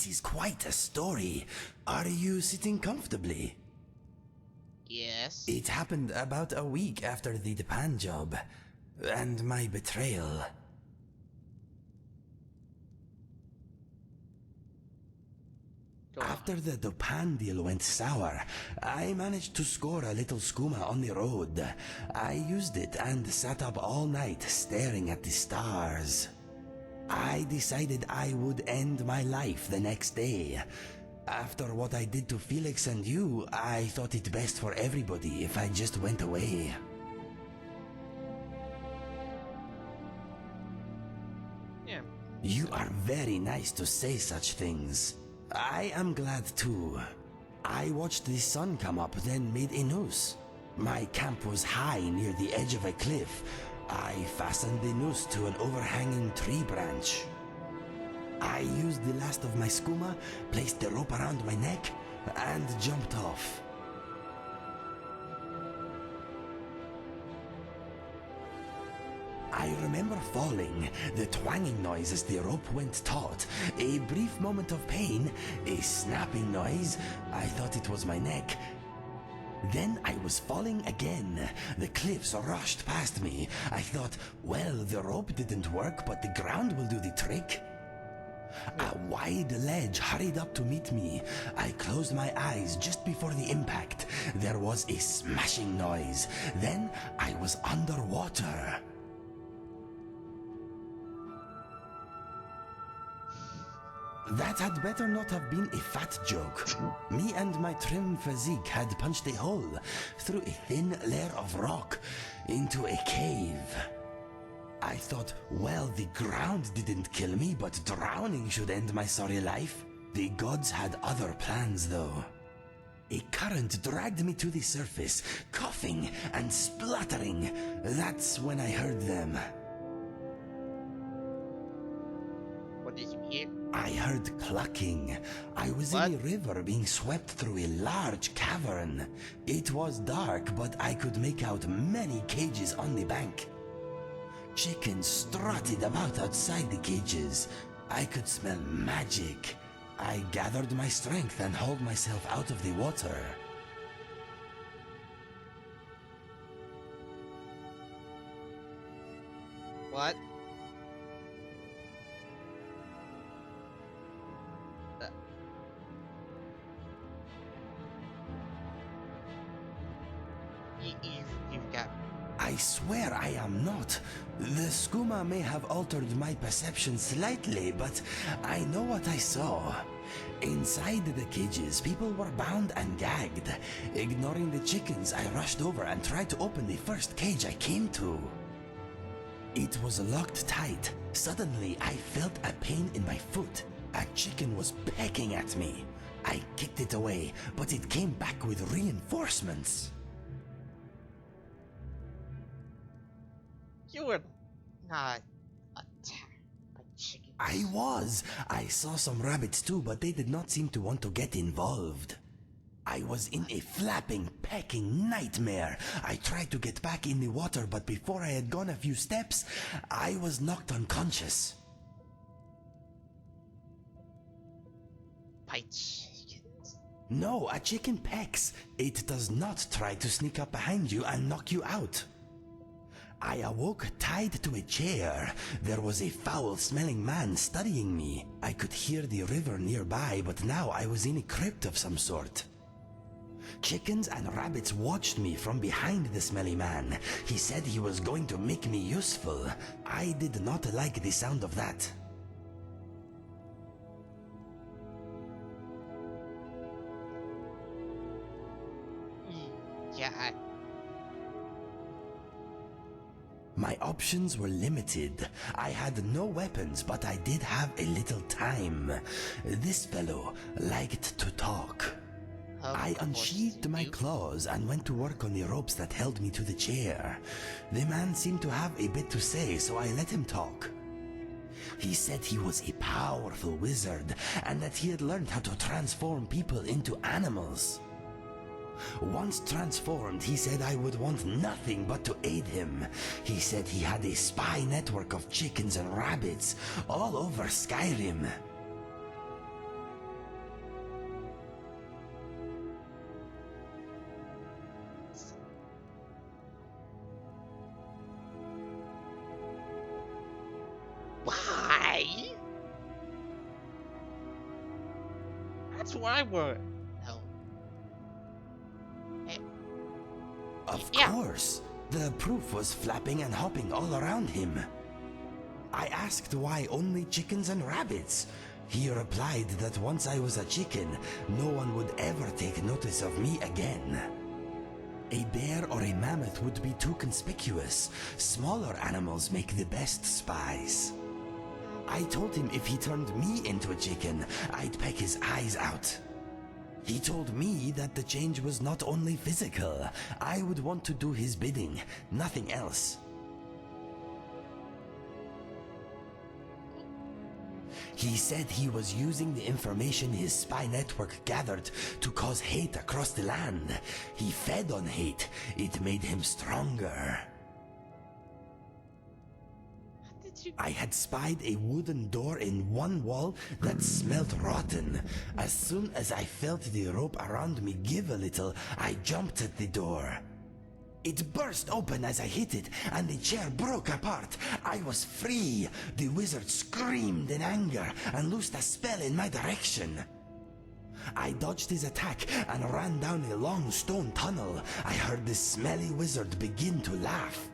It is quite a story. Are you sitting comfortably? Yes. It happened about a week after the Japan job and my betrayal. After the Japan deal went sour, I managed to score a little skooma on the road. I used it and sat up all night staring at the stars. I decided I would end my life the next day. After what I did to Felix and you, I thought it best for everybody if I just went away. Yeah. You are very nice to say such things. I am glad too. I watched the sun come up, then made a noose. My camp was high near the edge of a cliff. I fastened the noose to an overhanging tree branch. I used the last of my skooma, placed the rope around my neck, and jumped off. I remember falling, the twanging noise as the rope went taut, a brief moment of pain, a snapping noise. I thought it was my neck. Then I was falling again. The cliffs rushed past me. I thought, well, the rope didn't work, but the ground will do the trick. A wide ledge hurried up to meet me. I closed my eyes just before the impact. There was a smashing noise. Then I was underwater. That had better not have been a fat joke. Me and my trim physique had punched a hole through a thin layer of rock into a cave. I thought, well, the ground didn't kill me, but drowning should end my sorry life. The gods had other plans, though. A current dragged me to the surface, coughing and spluttering. That's when I heard them. What did you hear? I heard clucking. I was in a river being swept through a large cavern. It was dark, but I could make out many cages on the bank. Chickens strutted about outside the cages. I could smell magic. I gathered my strength and hauled myself out of the water. What? You've got... I swear I am not. The skooma may have altered my perception slightly, but I know what I saw. Inside the cages, people were bound and gagged. Ignoring the chickens, I rushed over and tried to open the first cage I came to. It was locked tight. Suddenly, I felt a pain in my foot. A chicken was pecking at me. I kicked it away, but it came back with reinforcements. You were not attacked by chickens. I was. I saw some rabbits too, but they did not seem to want to get involved. I was in a flapping, pecking nightmare. I tried to get back in the water, but before I had gone a few steps, I was knocked unconscious. By chickens? No, a chicken pecks. It does not try to sneak up behind you and knock you out. I awoke tied to a chair. There was a foul-smelling man studying me. I could hear the river nearby, but now I was in a crypt of some sort. Chickens and rabbits watched me from behind the smelly man. He said he was going to make me useful. I did not like the sound of that. Yeah, My options were limited. I had no weapons, but I did have a little time. This fellow liked to talk. I unsheathed my claws and went to work on the ropes that held me to the chair. The man seemed to have a bit to say, so I let him talk. He said he was a powerful wizard and that he had learned how to transform people into animals. Once transformed, he said I would want nothing but to aid him. He said he had a spy network of chickens and rabbits all over Skyrim. way? That's what I want. No. Of Yeah. course. The proof was flapping and hopping all around him. I asked why only chickens and rabbits. He replied that once I was a chicken, no one would ever take notice of me again. A bear or a mammoth would be too conspicuous. Smaller animals make the best spies. I told him if he turned me into a chicken, I'd peck his eyes out. He told me that the change was not only physical. I would want to do his bidding, nothing else. He said he was using the information his spy network gathered to cause hate across the land. He fed on hate. It made him stronger. I had spied a wooden door in one wall that smelled rotten. As soon as I felt the rope around me give a little, I jumped at the door. It burst open as I hit it, and the chair broke apart. I was free. The wizard screamed in anger and loosed a spell in my direction. I dodged his attack and ran down a long stone tunnel. I heard the smelly wizard begin to laugh.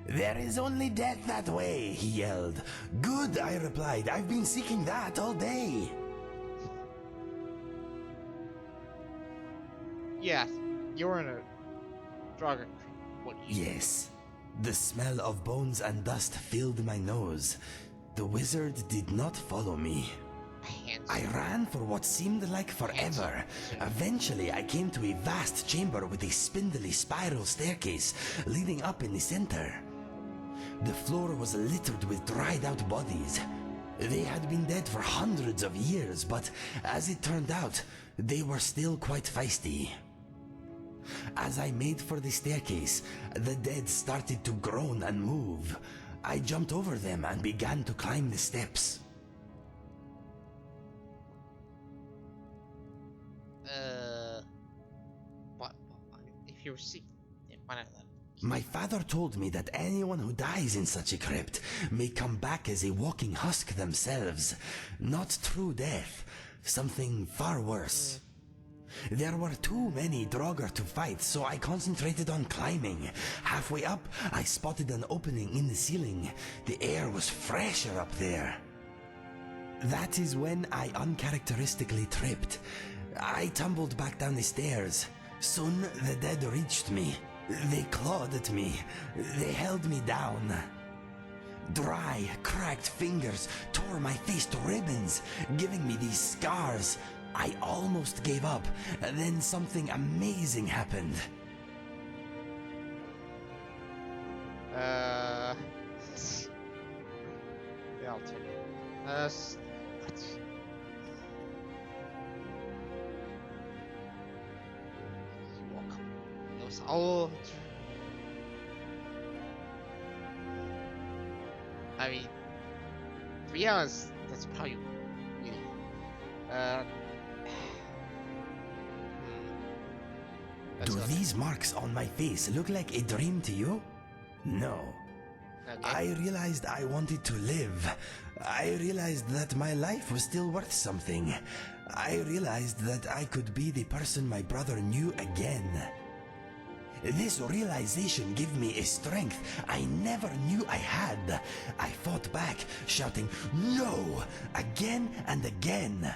"There is only death that way," he yelled. "Good," I replied. "I've been seeking that all day." Yes, you're in a dragon. What you Yes. The smell of bones and dust filled my nose. The wizard did not follow me. Hands. I ran for what seemed like forever. Eventually, I came to a vast chamber with a spindly spiral staircase leading up in the center. The floor was littered with dried out bodies. They had been dead for hundreds of years, but as it turned out, they were still quite feisty. As I made for the staircase, the dead started to groan and move. I jumped over them and began to climb the steps. But if you're sick, then why not? My father told me that anyone who dies in such a crypt may come back as a walking husk themselves. Not true death, something far worse. There were too many Draugr to fight, so I concentrated on climbing. Halfway up, I spotted an opening in the ceiling. The air was fresher up there. That is when I uncharacteristically tripped. I tumbled back down the stairs. Soon the dead reached me. They clawed at me. They held me down. Dry, cracked fingers tore my face to ribbons, giving me these scars. I almost gave up, then something amazing happened. Yeah, I'll take it. What? Oh, I mean, to be honest, that's probably really. Do these marks on my face look like a dream to you? No. I realized I wanted to live. I realized that my life was still worth something. I realized that I could be the person my brother knew again. This realization gave me a strength I never knew I had. I fought back, shouting, "No!" again and again.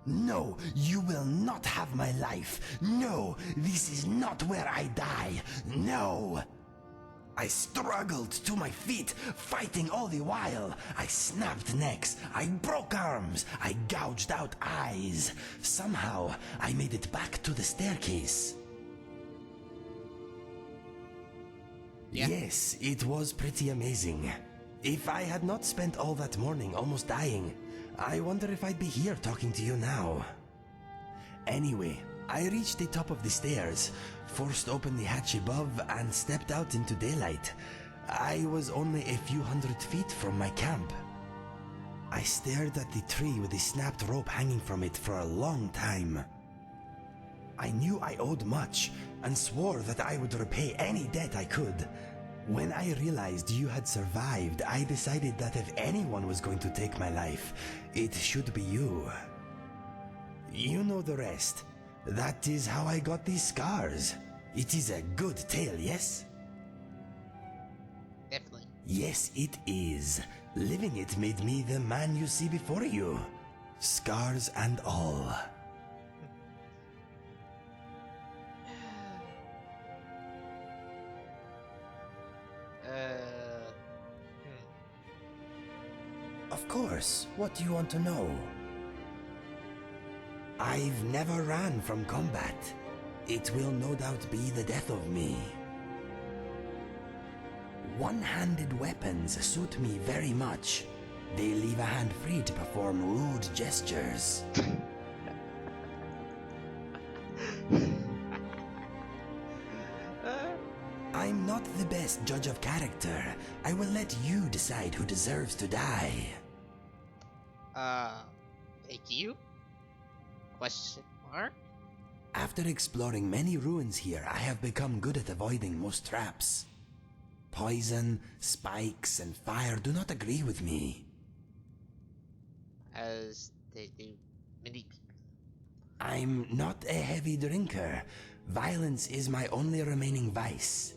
"No, you will not have my life. No, this is not where I die. No!" I struggled to my feet, fighting all the while. I snapped necks, I broke arms, I gouged out eyes. Somehow, I made it back to the staircase. Yeah. Yes, it was pretty amazing. If I had not spent all that morning almost dying, I wonder if I'd be here talking to you now. Anyway, I reached the top of the stairs, forced open the hatch above, and stepped out into daylight. I was only a few hundred feet from my camp. I stared at the tree with the snapped rope hanging from it for a long time. I knew I owed much, and swore that I would repay any debt I could. When I realized you had survived, I decided that if anyone was going to take my life, it should be you. You know the rest. That is how I got these scars. It is a good tale, yes? Definitely. Yes, it is. Living it made me the man you see before you. Scars and all. Of course. What do you want to know? I've never ran from combat. It will no doubt be the death of me. One-handed weapons suit me very much. They leave a hand free to perform rude gestures. I'm not the best judge of character. I will let you decide who deserves to die. Thank you? Question mark? After exploring many ruins here, I have become good at avoiding most traps. Poison, spikes, and fire do not agree with me. As they do many people. I'm not a heavy drinker. Violence is my only remaining vice.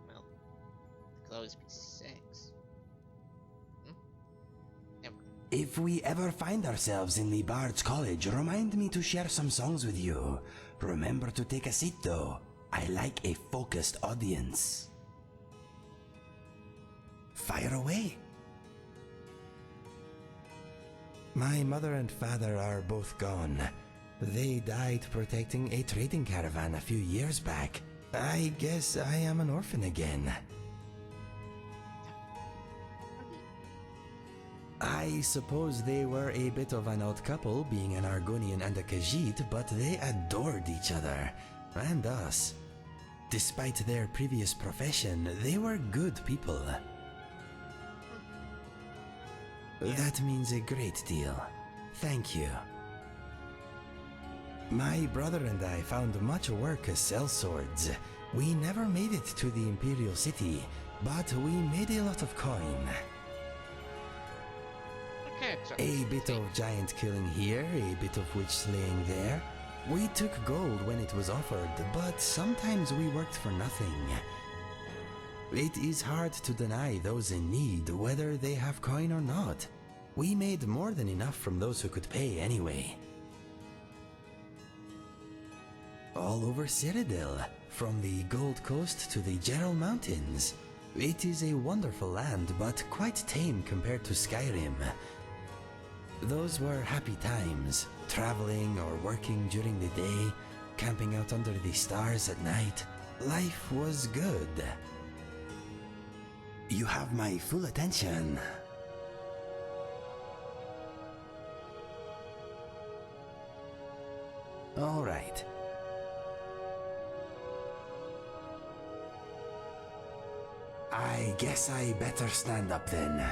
Well, it could always be sex. Never. If we ever find ourselves in the Bard's College, remind me to share some songs with you. Remember to take a seat though. I like a focused audience. Fire away. My mother and father are both gone. They died protecting a trading caravan a few years back. I guess I am an orphan again. I suppose they were a bit of an odd couple, being an Argonian and a Khajiit, but they adored each other, and us. Despite their previous profession, they were good people. That means a great deal. Thank you. My brother and I found much work as sellswords. We never made it to the Imperial City, but we made a lot of coin. Okay, so A bit of giant killing here, a bit of witch slaying there. We took gold when it was offered, but sometimes we worked for nothing. It is hard to deny those in need, whether they have coin or not. We made more than enough from those who could pay anyway. All over Cyrodiil, from the Gold Coast to the Gerald Mountains. It is a wonderful land, but quite tame compared to Skyrim. Those were happy times, traveling or working during the day, camping out under the stars at night. Life was good. You have my full attention. All right. I guess I better stand up then.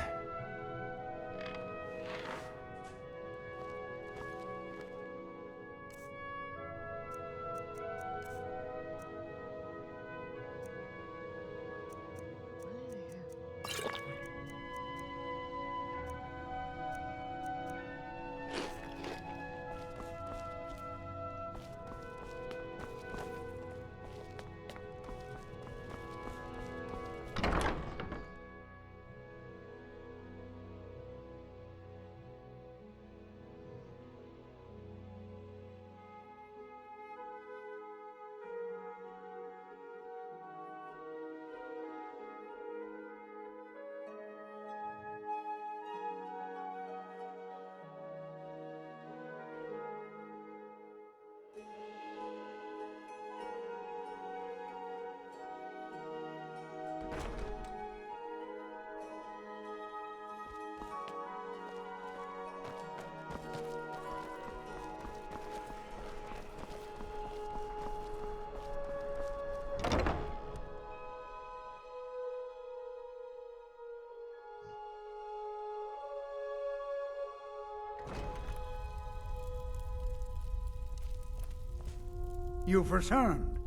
You've returned.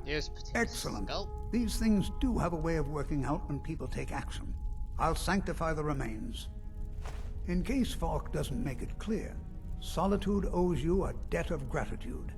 There's Potato's Excellent. skull. These things do have a way of working out when people take action. I'll sanctify the remains. In case Falk doesn't make it clear, Solitude owes you a debt of gratitude.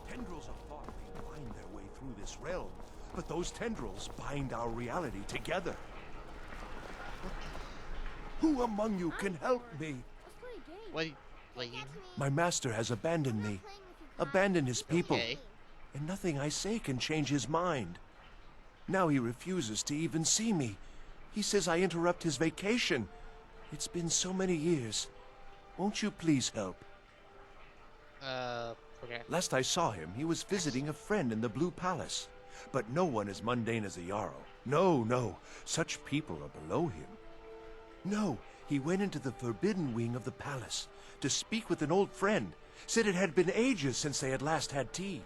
Tendrils of thought may wind their way through this realm, but those tendrils bind our reality together. Who among you can help me? What are you playing? My master has abandoned me, abandoned his people, Okay. and nothing I say can change his mind. Now he refuses to even see me. He says I interrupt his vacation. It's been so many years. Won't you please help? Okay. Last I saw him, he was visiting a friend in the Blue Palace. But no one as mundane as a Jarl. No, no. Such people are below him. No, he went into the forbidden wing of the palace to speak with an old friend. Said it had been ages since they had last had tea.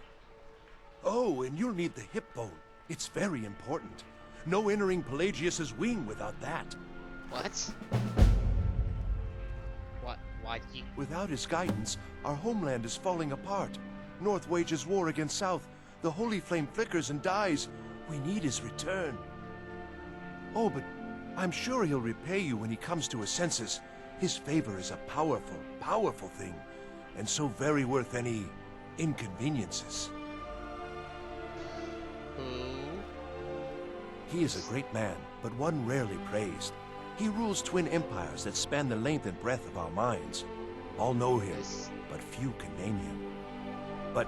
Oh, and you'll need the hip bone. It's very important. No entering Pelagius's wing without that. What? What? Why do you... Without his guidance, our homeland is falling apart. North wages war against South. The holy flame flickers and dies. We need his return. Oh, but I'm sure he'll repay you when he comes to his senses. His favor is a powerful, powerful thing, and so very worth any inconveniences. Who? He is a great man, but one rarely praised. He rules twin empires that span the length and breadth of our minds. All know him, Yes. but few can name him. But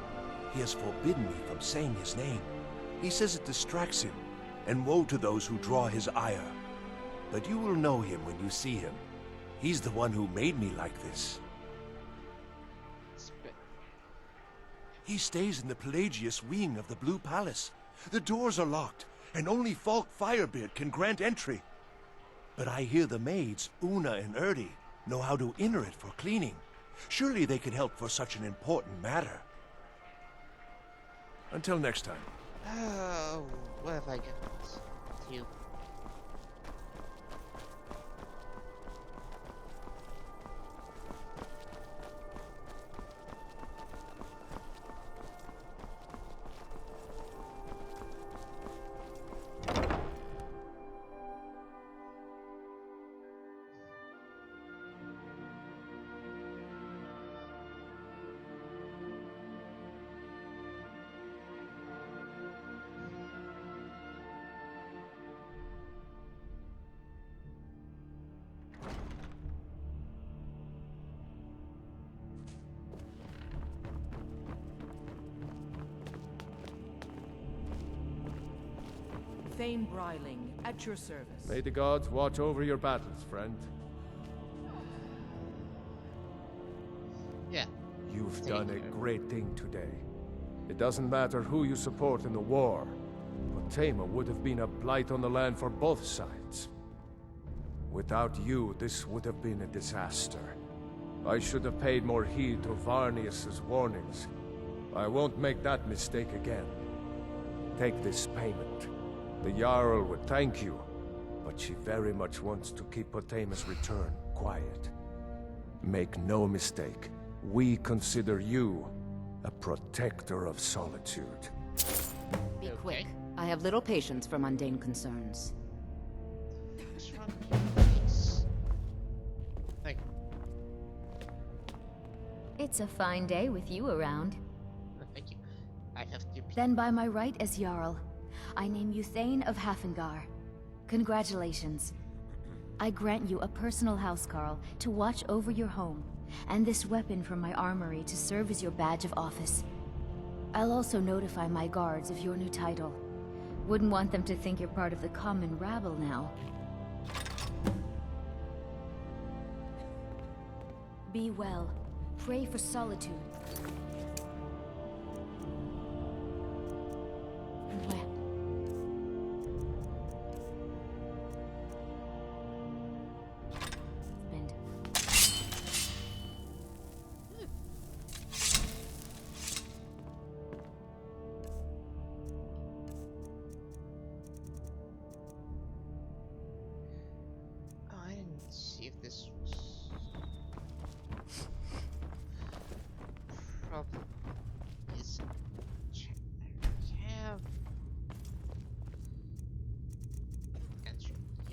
he has forbidden me from saying his name. He says it distracts him, and woe to those who draw his ire. But you will know him when you see him. He's the one who made me like this. Spit. He stays in the Pelagius wing of the Blue Palace. The doors are locked, and only Falk Firebeard can grant entry. But I hear the maids, Una and Erdi, know how to enter it for cleaning. Surely they could help for such an important matter. Until next time. Oh, what have I got? You. Thane Bryling, at your service. May the gods watch over your battles, friend. Yeah. You've done a great thing today. It doesn't matter who you support in the war, but Tama would have been a blight on the land for both sides. Without you, this would have been a disaster. I should have paid more heed to Varnius's warnings. I won't make that mistake again. Take this payment. The Jarl would thank you, but she very much wants to keep Potama's return quiet. Make no mistake, we consider you a protector of solitude. Be Okay. quick. I have little patience for mundane concerns. What's wrong with this? Thank you. It's a fine day with you around. Thank you. I have to... Then by my right as Jarl, I name you Thane of Hafengar. Congratulations. I grant you a personal housecarl to watch over your home, and this weapon from my armory to serve as your badge of office. I'll also notify my guards of your new title. Wouldn't want them to think you're part of the common rabble now. Be well. Pray for solitude.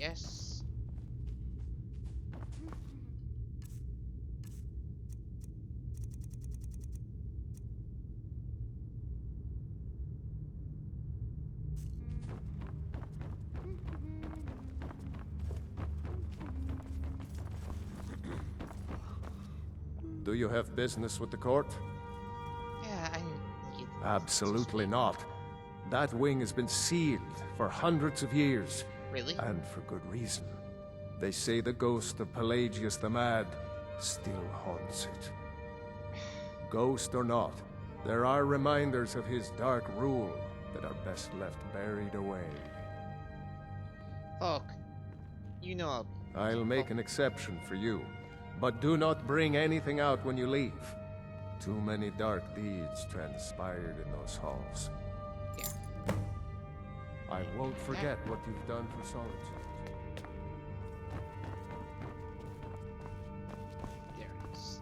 Yes. Do you have business with the court? Yeah, I. Absolutely not. That wing has been sealed for hundreds of years. Really? And for good reason. They say the ghost of Pelagius the Mad still haunts it. Ghost or not, there are reminders of his dark rule that are best left buried away. Fuck. You know. I'll make an exception for you, but do not bring anything out when you leave. Too many dark deeds transpired in those halls. Yeah. I won't forget what you've done for Solitude. There it is.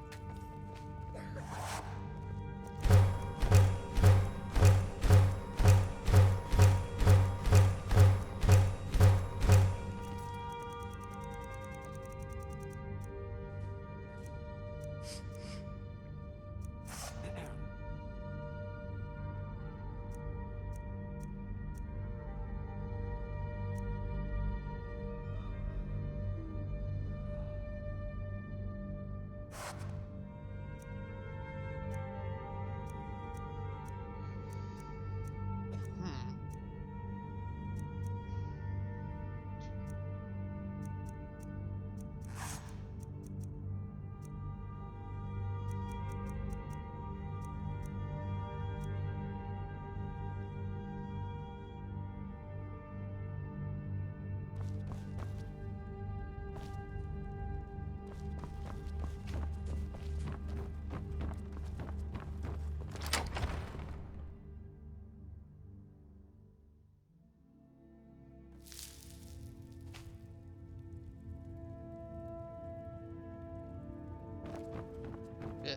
Yeah.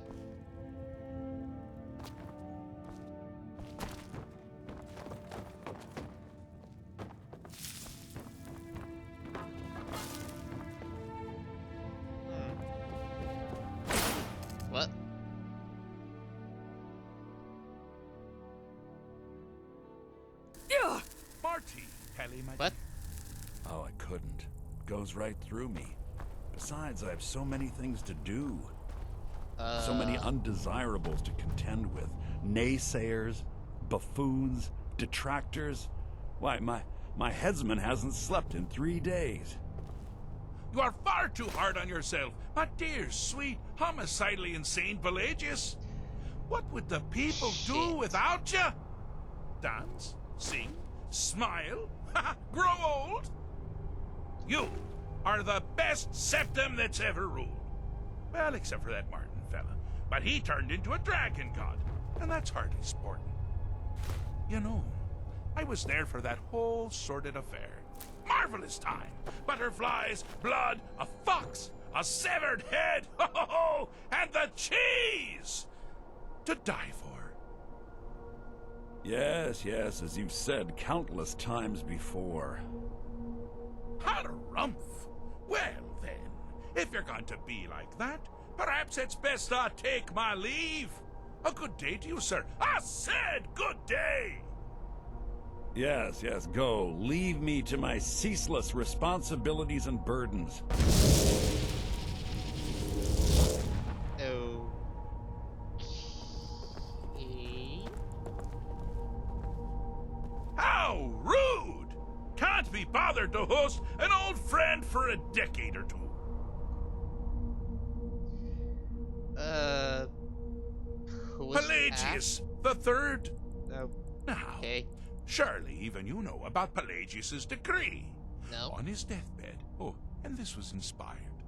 What? Marty, Kelly, my What? Oh, I couldn't. Goes right through me. Besides, I have so many things to do. So many undesirables to contend with. Naysayers, buffoons, detractors. Why, my headsman hasn't slept in 3 days. You are far too hard on yourself, my dear, sweet, homicidally insane Pelagius. What would the people do without you? Dance, sing, smile, grow old? You are the best septum that's ever ruled. Well, except for that Martin fella. But he turned into a dragon god, and that's hardly sporting. You know, I was there for that whole sordid affair. Marvelous time. Butterflies, blood, a fox, a severed head, and the cheese to die for. Yes, as you've said countless times before. Harumph. Well, then, if you're going to be like that, perhaps it's best I take my leave. A good day to you, sir. I said good day. Yes, go. Leave me to my ceaseless responsibilities and burdens. Okay. How rude! Can't be bothered to host an old friend for a decade or two. Who was Pelagius the Third. No. Now, Okay. surely even you know about Pelagius's decree. No. On his deathbed, and this was inspired,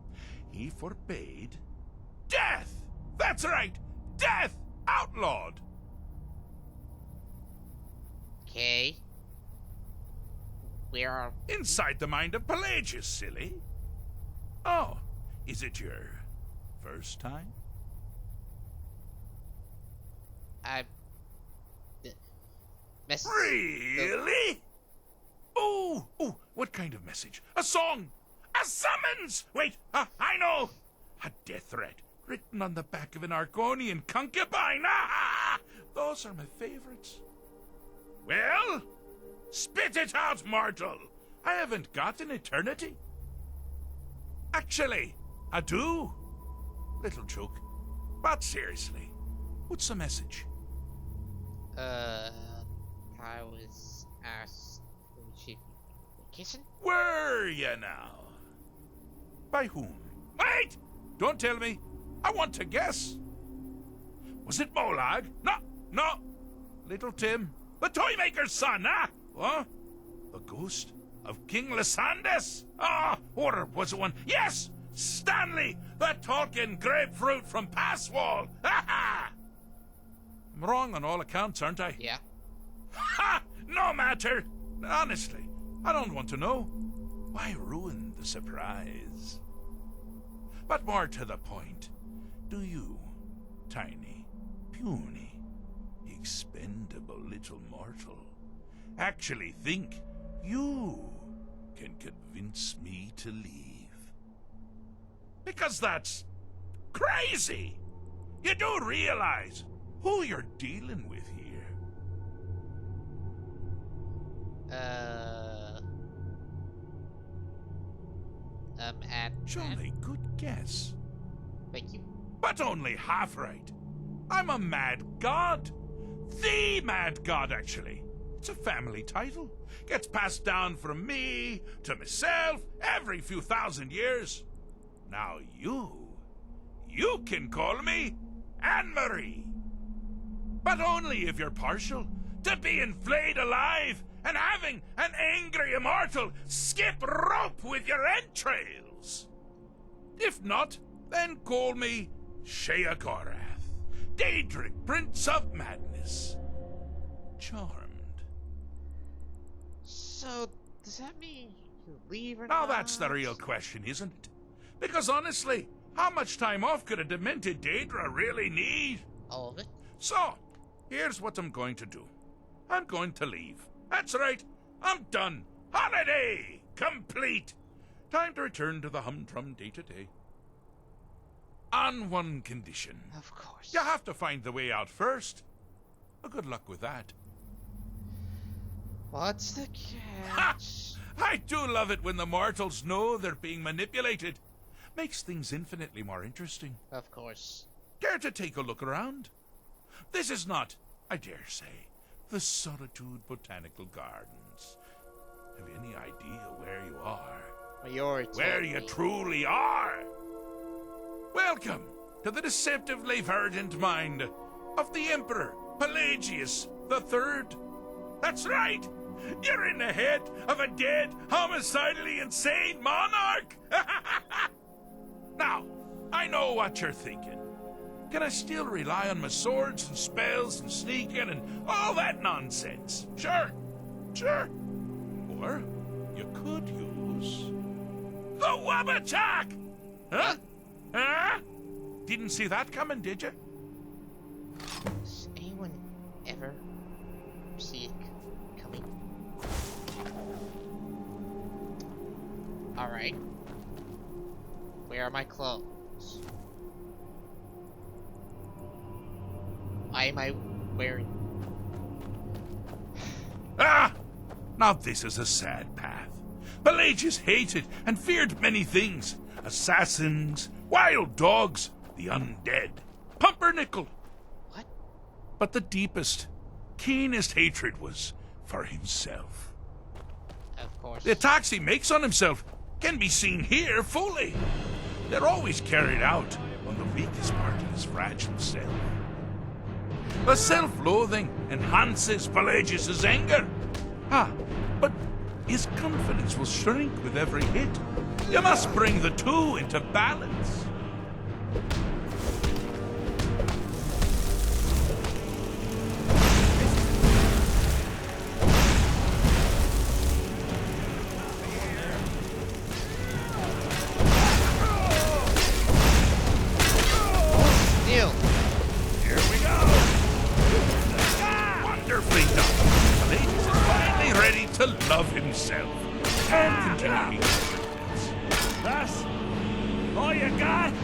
he forbade death! That's right! Death! Outlawed! Okay. Where are... Inside the mind of Pelagius, silly. Oh, is it your first time? Mess... Really? Oh, What kind of message? A song? A summons! Wait, I know! A death threat written on the back of an Argonian concubine. Ah, those are my favorites. Well, spit it out, mortal. I haven't got an eternity. Actually, I do. Little joke. But seriously, what's the message? I was asked to achieve vacation? Were you now? By whom? Wait! Don't tell me. I want to guess. Was it Molag? No. Little Tim. The Toymaker's son, huh? What? The ghost of King Lysandas? Or was it one? Yes! Stanley, the talking grapefruit from Passwall. Ha ha! I'm wrong on all accounts, aren't I? Yeah. Ha! No matter. Honestly, I don't want to know. Why ruin the surprise? But more to the point, do you, tiny, puny, expendable little mortal, actually think you can convince me to leave? Because that's crazy! You do realize who you're dealing with here. Surely good guess. Thank you. But only half right. I'm a mad god. The mad god, actually. It's a family title. Gets passed down from me to myself every few thousand years. Now you can call me Anne-Marie. But only if you're partial to being flayed alive and having an angry immortal skip rope with your entrails. If not, then call me Sheagorath, Daedric, Prince of Madness. Charmed. So, does that mean you leave or Now not? that's the real question, isn't it? Because honestly, how much time off could a demented Daedra really need? All of it? So, here's what I'm going to do. I'm going to leave. That's right. I'm done. Holiday complete. Time to return to the humdrum day-to-day. On one condition. Of course. You have to find the way out first. Well, good luck with that. What's the catch? I do love it when the mortals know they're being manipulated. Makes things infinitely more interesting. Of course. Care to take a look around? This is not, I dare say, the Solitude Botanical Gardens. Have you any idea where you are? Where you truly are? Welcome to the deceptively verdant mind of the Emperor Pelagius III. That's right! You're in the head of a dead, homicidally insane monarch! Now, I know what you're thinking. Can I still rely on my swords and spells and sneaking and all that nonsense? Sure. Or you could use the Wabachak! Huh? Didn't see that coming, did you? Does anyone ever see it coming? Alright. Where are my clothes? Why am I wearing... Now this is a sad path. Pelagius hated and feared many things. Assassins, wild dogs, the undead, pumpernickel. What? But the deepest, keenest hatred was for himself. Of course. The attacks he makes on himself can be seen here fully. They're always carried out on the weakest part of his fragile self. The self-loathing enhances Pelagius's anger. But his confidence will shrink with every hit. You must bring the two into balance. Deal. Here we go. Wonderfully done. Pelagius is finally ready to love himself. can't continue. That's all you got?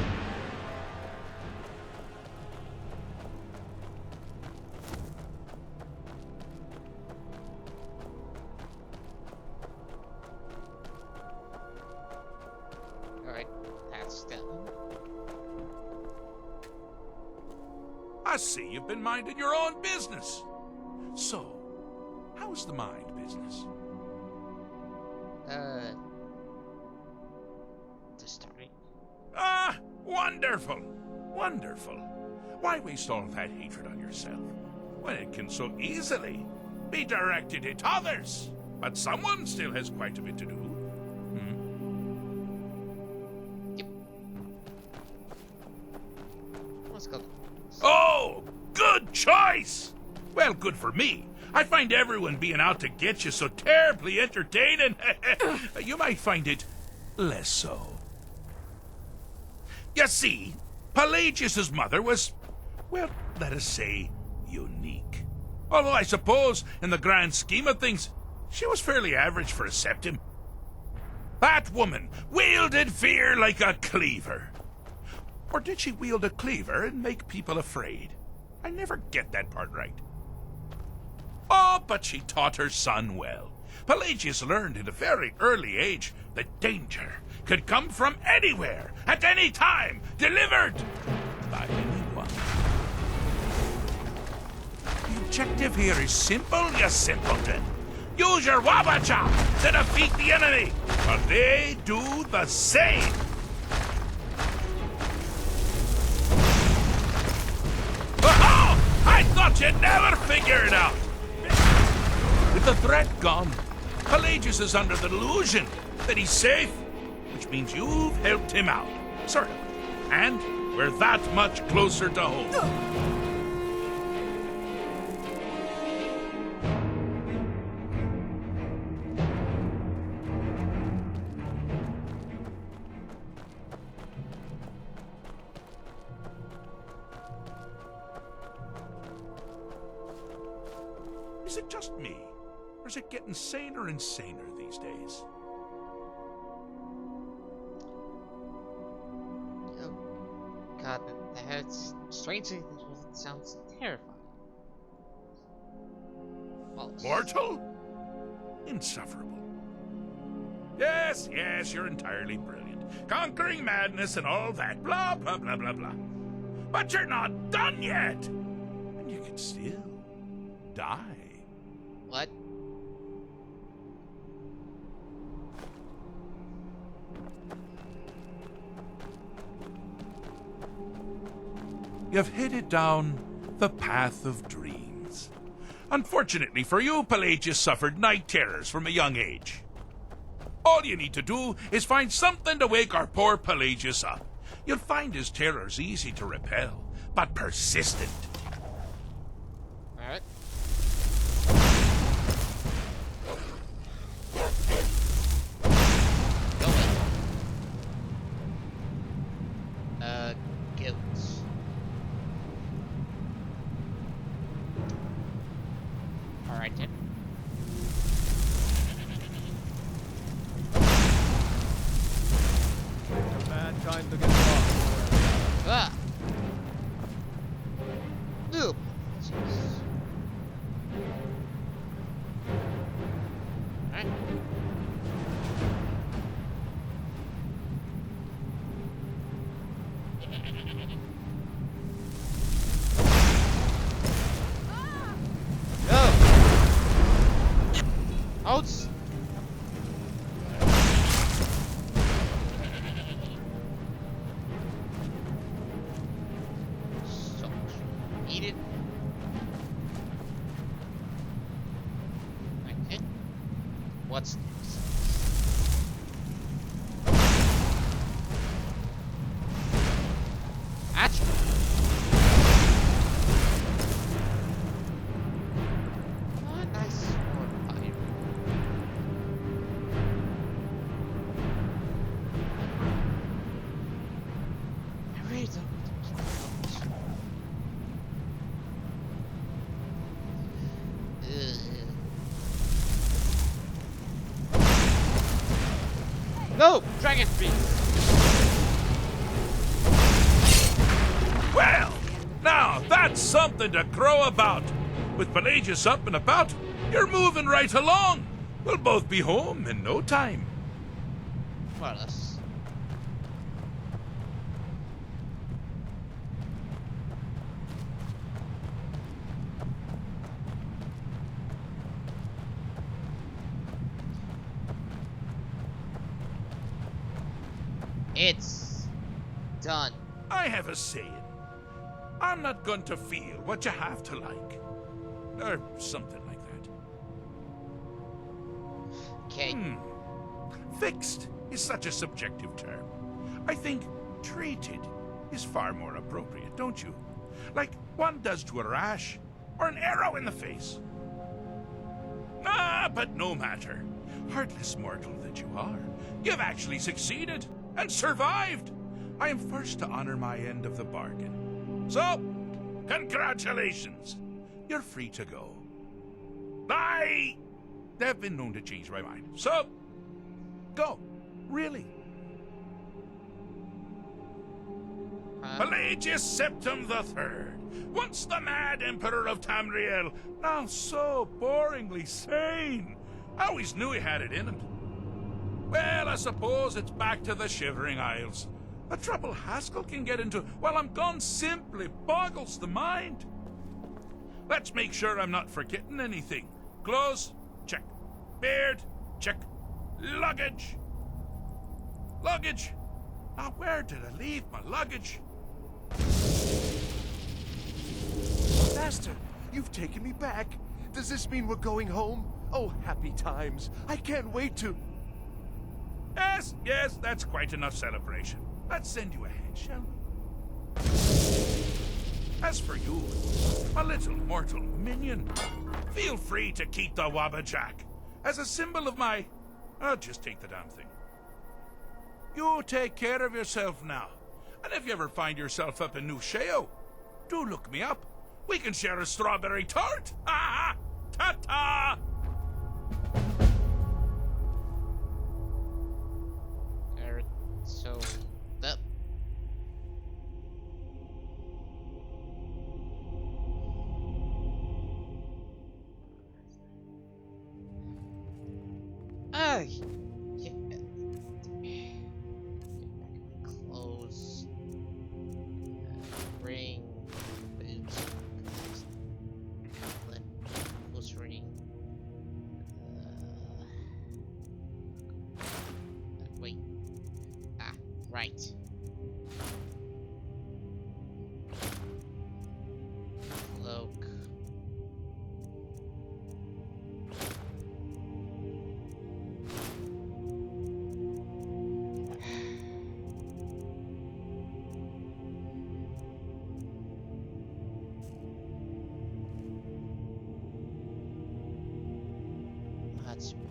Alright, that's done. I see you've been minding your own business. So, how's the mind business? The story. Ah, wonderful. Wonderful. Why waste all that hatred on yourself when it can so easily be directed at others? But someone still has quite a bit to do. Yep. Let's go. Oh, good choice! Well, good for me. I find everyone being out to get you so terribly entertaining. You might find it less so. You see, Pelagius's mother was, well, let us say, unique. Although I suppose, in the grand scheme of things, she was fairly average for a septim. That woman wielded fear like a cleaver. Or did she wield a cleaver and make people afraid? I never get that part right. Oh, but she taught her son well. Pelagius learned at a very early age that danger could come from anywhere, at any time, delivered by anyone. The objective here is simple, you simpleton. Use your wabba-chop to defeat the enemy, but they do the same. Oh! I thought you'd never figure it out. With the threat gone, Pelagius is under the delusion that he's safe, which means you've helped him out, sort of. And we're that much closer to home. Is it just me? Or is it getting saner and saner these days? Oh, God, that's strangely, it sounds terrifying. Mortal? Insufferable. Yes, yes, you're entirely brilliant. Conquering madness and all that, blah, blah, blah, blah, blah. But you're not done yet! And you can still die. What? You've headed down the path of dreams. Unfortunately for you, Pelagius suffered night terrors from a young age. All you need to do is find something to wake our poor Pelagius up. You'll find his terrors easy to repel, but persistent. Alright. Goats. Alright then. A bad time to get lost. Ah! Noob! Alright. Outs! So, eat it. Okay. What's this? Actually. Oh, nice sword fire. I really don't want to keep going. Ugh. No! Dragon Beast! Well, now that's something to crow about. With Pelagius up and about, you're moving right along. We'll both be home in no time. More or less. It's done. I have a saying. I'm not going to feel what you have to like. Or something like that. Okay. Fixed is such a subjective term. I think treated is far more appropriate, don't you? Like one does to a rash or an arrow in the face. Ah, but no matter. Heartless mortal that you are, you've actually succeeded and survived. I am first to honor my end of the bargain. So, congratulations. You're free to go. I have been known to change my mind. So, go. Really. Pelagius Septim III, once the mad Emperor of Tamriel, now so boringly sane. I always knew he had it in him. Well, I suppose it's back to the Shivering Isles. The trouble Haskell can get into while I'm gone simply boggles the mind. Let's make sure I'm not forgetting anything. Clothes, check. Beard, check. Luggage. Luggage. Now, where did I leave my luggage? Master, you've taken me back. Does this mean we're going home? Oh, happy times. I can't wait to... Yes, that's quite enough celebration. Let's send you ahead, shall we? As for you, my little mortal minion, feel free to keep the Wabbajack as a symbol of my... I'll just take the damn thing. You take care of yourself now. And if you ever find yourself up in New Sheo, do look me up. We can share a strawberry tart. Ha ha! Ta-ta! So, that... Yeah. Clothes. Ring. Boots. Gauntlet. Close ring. Wait. Right. Cloak. That's better.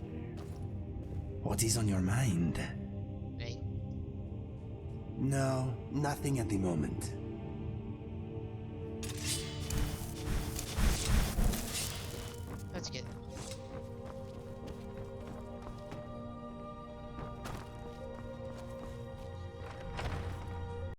What is on your mind? Hey. No, nothing at the moment.